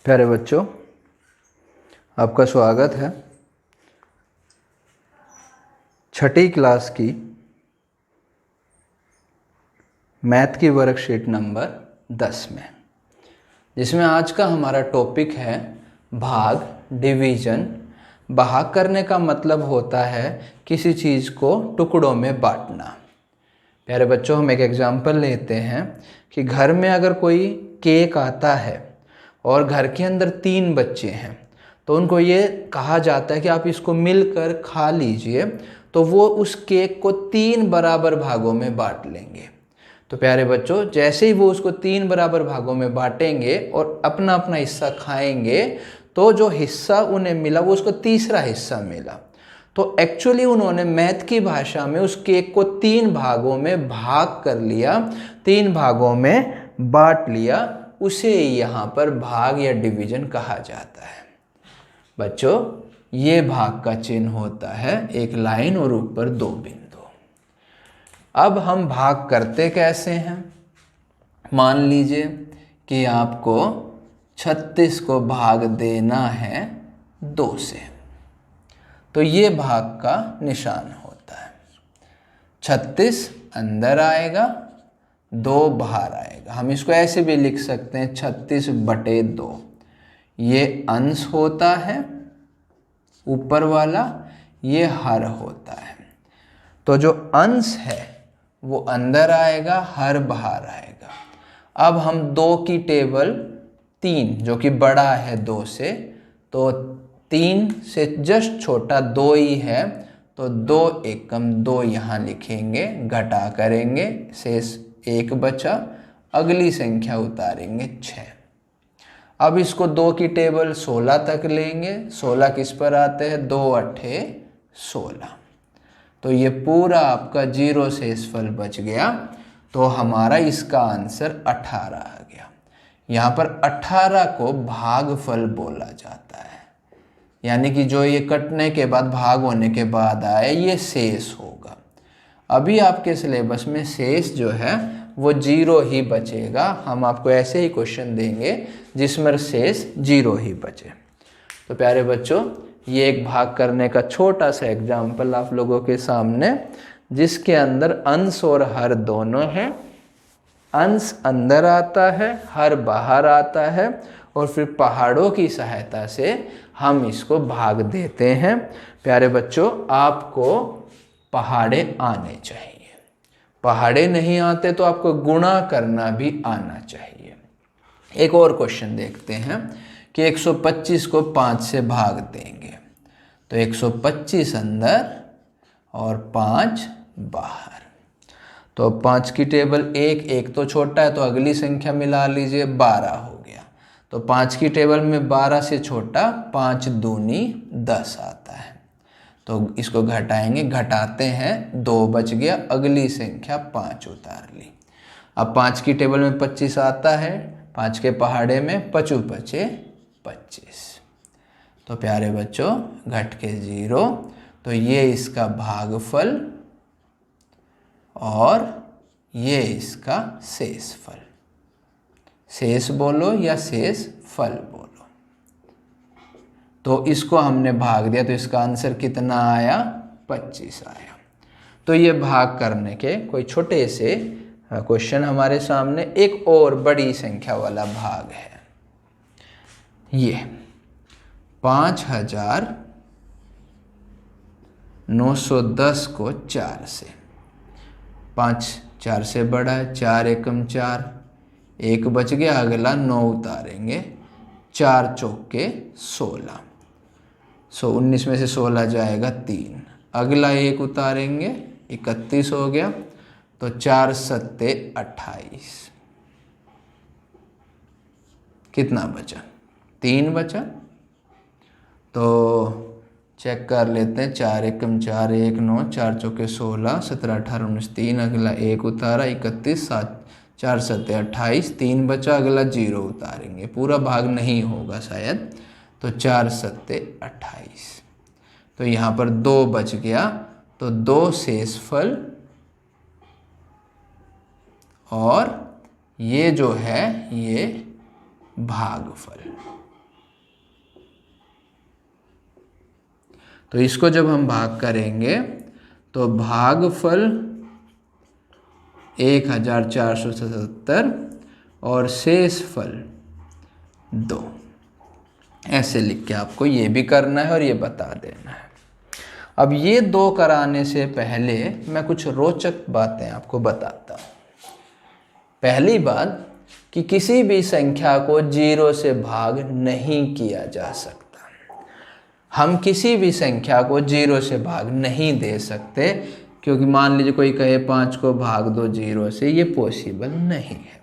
प्यारे बच्चों, आपका स्वागत है छठी क्लास की मैथ की वर्कशीट नंबर 10 में, जिसमें आज का हमारा टॉपिक है भाग, डिवीज़न। भाग करने का मतलब होता है किसी चीज़ को टुकड़ों में बांटना। प्यारे बच्चों, हम एक एग्जाम्पल लेते हैं कि घर में अगर कोई केक आता है और घर के अंदर 3 बच्चे हैं तो उनको ये कहा जाता है कि आप इसको मिलकर खा लीजिए, तो वो उस केक को 3 बराबर भागों में बांट लेंगे। तो प्यारे बच्चों, जैसे ही वो उसको 3 बराबर भागों में बांटेंगे और अपना अपना हिस्सा खाएंगे तो जो हिस्सा उन्हें मिला वो उसको तीसरा हिस्सा मिला। तो एक्चुअली उन्होंने मैथ की भाषा में उस केक को 3 भागों में भाग कर लिया, 3 भागों में बांट लिया। उसे यहाँ पर भाग या डिवीजन कहा जाता है। बच्चों, ये भाग का चिन्ह होता है एक लाइन और ऊपर 2 बिंदु। अब हम भाग करते कैसे हैं? मान लीजिए कि आपको 36 को भाग देना है 2 से, तो ये भाग का निशान होता है। 36 अंदर आएगा, 2 बाहर आएगा। हम इसको ऐसे भी लिख सकते हैं 36/2। ये अंश होता है ऊपर वाला, ये हर होता है। तो जो अंश है वो अंदर आएगा, हर बाहर आएगा। अब हम 2 की टेबल 3 जो कि बड़ा है 2 से, तो 3 से जस्ट छोटा 2 ही है, तो 2 एकम 2 यहाँ लिखेंगे, घटा करेंगे, शेष 1 बचा, अगली संख्या उतारेंगे 6। अब इसको 2 की टेबल 16 तक लेंगे। 16 किस पर आते हैं? 2 अट्ठे 16। तो ये पूरा आपका 0 शेषफल बच गया। तो हमारा इसका आंसर 18 आ गया। यहाँ पर 18 को भागफल बोला जाता है, यानी कि जो ये कटने के बाद, भाग होने के बाद आए, ये शेष होगा। अभी आपके सिलेबस में शेष जो है वो 0 ही बचेगा। हम आपको ऐसे ही क्वेश्चन देंगे जिसमें शेष 0 ही बचे। तो प्यारे बच्चों, ये एक भाग करने का छोटा सा एग्जाम्पल आप लोगों के सामने, जिसके अंदर अंश और हर दोनों हैं। अंश अंदर आता है, हर बाहर आता है, और फिर पहाड़ों की सहायता से हम इसको भाग देते हैं। प्यारे बच्चों, आपको पहाड़े आने चाहिए। पहाड़े नहीं आते तो आपको गुणा करना भी आना चाहिए। एक और क्वेश्चन देखते हैं कि 125 को 5 से भाग देंगे, तो 125 अंदर और 5 बाहर। तो 5 की टेबल 1 तो छोटा है, तो अगली संख्या मिला लीजिए, 12 हो गया। तो 5 की टेबल में 12 से छोटा 5 दूनी 10 आता है। तो इसको घटाएंगे, घटाते हैं, 2 बच गया, अगली संख्या 5 उतार ली। अब 5 की टेबल में 25 आता है, 5 के पहाड़े में 5 बचे 25। तो प्यारे बच्चों, घट के 0, तो ये इसका भागफल और ये इसका शेषफल। शेष बोलो या शेष फल बोलो। तो इसको हमने भाग दिया, तो इसका आंसर कितना आया? 25 आया। तो ये भाग करने के कोई छोटे से क्वेश्चन हमारे सामने। एक और बड़ी संख्या वाला भाग है, ये 5910 को 4 से। 5 4 से बड़ा है, 4 एकम 4, 1 बच गया, अगला 9 उतारेंगे, 4 चौके 16। 19 में से 16 जाएगा 3, अगला 1 उतारेंगे, 31 हो गया। तो 4 सत्ते 28, कितना बचा? 3 बचा। तो चेक कर लेते हैं, 4 एकम 4, 1 9, 4 चौके 16, 17 18 19, 3, अगला 1 उतारा, 31, 7 4 सत्ते 28, 3 बचा, अगला 0 उतारेंगे, पूरा भाग नहीं होगा शायद, तो 4 सत्ते 28। तो यहाँ पर 2 बच गया, तो 2 शेषफल और ये जो है ये भागफल। तो इसको जब हम भाग करेंगे तो भागफल 1477 और शेषफल 2, ऐसे लिख के आपको ये भी करना है और ये बता देना है। अब ये 2 कराने से पहले मैं कुछ रोचक बातें आपको बताता हूँ। पहली बात कि किसी भी संख्या को 0 से भाग नहीं किया जा सकता। हम किसी भी संख्या को 0 से भाग नहीं दे सकते, क्योंकि मान लीजिए कोई कहे 5 को भाग दो 0 से, ये पॉसिबल नहीं है,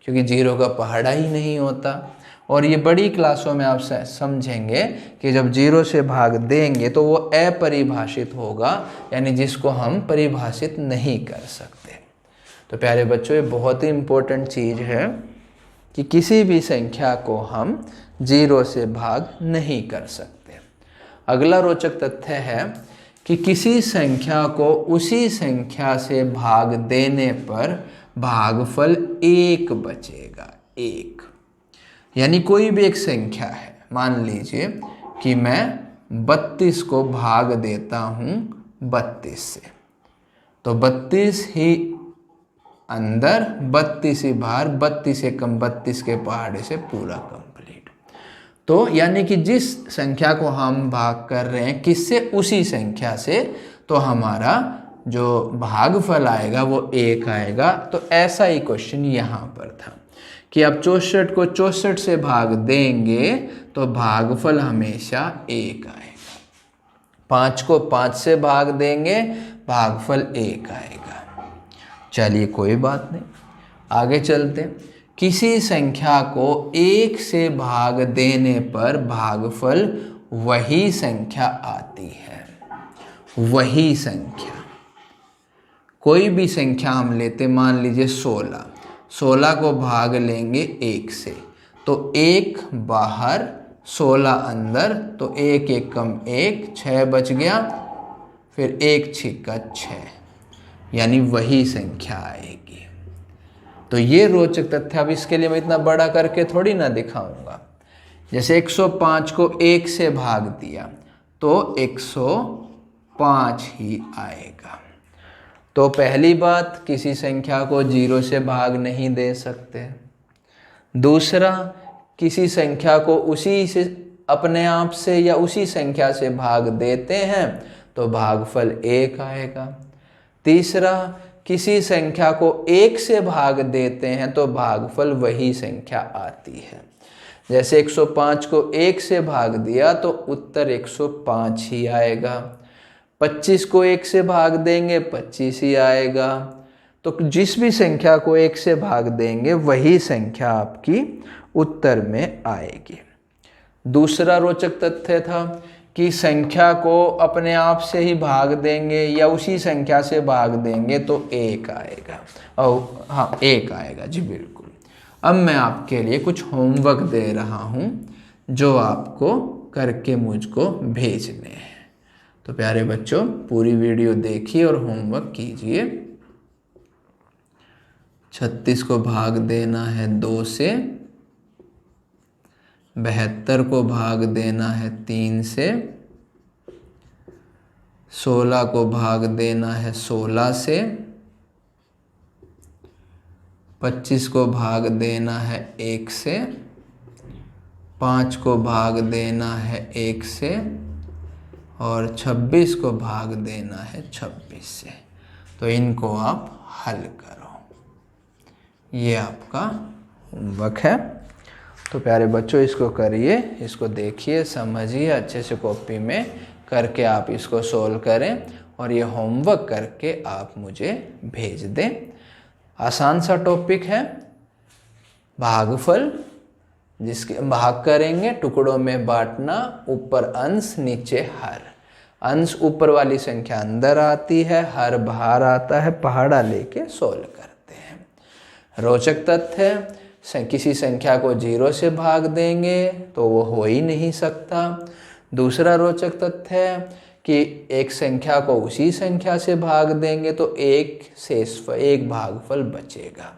क्योंकि 0 का पहाड़ा ही नहीं होता। और ये बड़ी क्लासों में आप समझेंगे कि जब 0 से भाग देंगे तो वो अपरिभाषित होगा, यानी जिसको हम परिभाषित नहीं कर सकते। तो प्यारे बच्चों, ये बहुत ही इम्पोर्टेंट चीज़ है कि किसी भी संख्या को हम 0 से भाग नहीं कर सकते। अगला रोचक तथ्य है कि किसी संख्या को उसी संख्या से भाग देने पर भागफल 1 बचेगा। 1 यानी कोई भी एक संख्या है, मान लीजिए कि मैं 32 को भाग देता हूँ 32 से, तो 32 ही अंदर 32 ही बाहर, 32 से कम 32 के पहाड़े से पूरा कंप्लीट। तो यानी कि जिस संख्या को हम भाग कर रहे हैं किससे, उसी संख्या से, तो हमारा जो भागफल आएगा वो 1 आएगा। तो ऐसा ही क्वेश्चन यहाँ पर था कि आप 64 को 64 से भाग देंगे तो भागफल हमेशा 1 आएगा। 5 को 5 से भाग देंगे भागफल 1 आएगा। चलिए कोई बात नहीं, आगे चलते हैं। किसी संख्या को 1 से भाग देने पर भागफल वही संख्या आती है। वही संख्या, कोई भी संख्या हम लेते, मान लीजिए 16, 16 को भाग लेंगे 1 से, तो 1 बाहर 16 अंदर, तो 1 1 कम 1, 6 बच गया, फिर 1 छिक्का 6, यानी वही संख्या आएगी। तो ये रोचक तथ्य। अब इसके लिए मैं इतना बड़ा करके थोड़ी ना दिखाऊंगा। जैसे 105 को 1 से भाग दिया तो 105 ही आएगा। तो पहली बात, किसी संख्या को 0 से भाग नहीं दे सकते। दूसरा, किसी संख्या को उसी से, अपने आप से या उसी संख्या से भाग देते हैं तो भागफल 1 आएगा। तीसरा, किसी संख्या को 1 से भाग देते हैं तो भागफल वही संख्या आती है। जैसे 105 को 1 से भाग दिया तो उत्तर 105 ही आएगा। 25 को 1 से भाग देंगे 25 ही आएगा। तो जिस भी संख्या को 1 से भाग देंगे वही संख्या आपकी उत्तर में आएगी। दूसरा रोचक तथ्य था कि संख्या को अपने आप से ही भाग देंगे या उसी संख्या से भाग देंगे तो 1 आएगा। और हाँ, 1 आएगा जी, बिल्कुल। अब मैं आपके लिए कुछ होमवर्क दे रहा हूँ जो आपको करके मुझको भेजने हैं। तो प्यारे बच्चों, पूरी वीडियो देखिए और होमवर्क कीजिए। 36 को भाग देना है 2 से, 72 को भाग देना है 3 से, 16 को भाग देना है 16 से, 25 को भाग देना है 1 से, 5 को भाग देना है 1 से, और 26 को भाग देना है 26 से। तो इनको आप हल करो। ये आपका होमवर्क है। तो प्यारे बच्चों, इसको करिए, इसको देखिए, समझिए, अच्छे से कॉपी में करके आप इसको सोल्व करें और ये होमवर्क करके आप मुझे भेज दें। आसान सा टॉपिक है, भागफल, जिसके भाग करेंगे, टुकड़ों में बांटना, ऊपर अंश नीचे हर। अंश ऊपर वाली संख्या अंदर आती है, हर बाहर आता है, पहाड़ा लेके सोल्व करते हैं। रोचक तथ्य, किसी संख्या को 0 से भाग देंगे तो वो हो ही नहीं सकता। दूसरा रोचक तथ्य है कि एक संख्या को उसी संख्या से भाग देंगे तो एक भागफल बचेगा।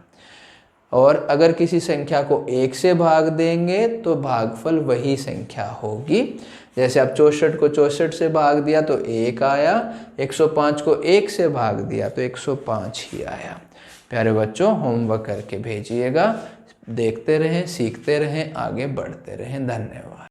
और अगर किसी संख्या को 1 से भाग देंगे तो भागफल वही संख्या होगी। जैसे अब 64 को 64 से भाग दिया तो 1 आया, 105 को 1 से भाग दिया तो 105 ही आया। प्यारे बच्चों, होमवर्क करके भेजिएगा। देखते रहें, सीखते रहें, आगे बढ़ते रहें। धन्यवाद।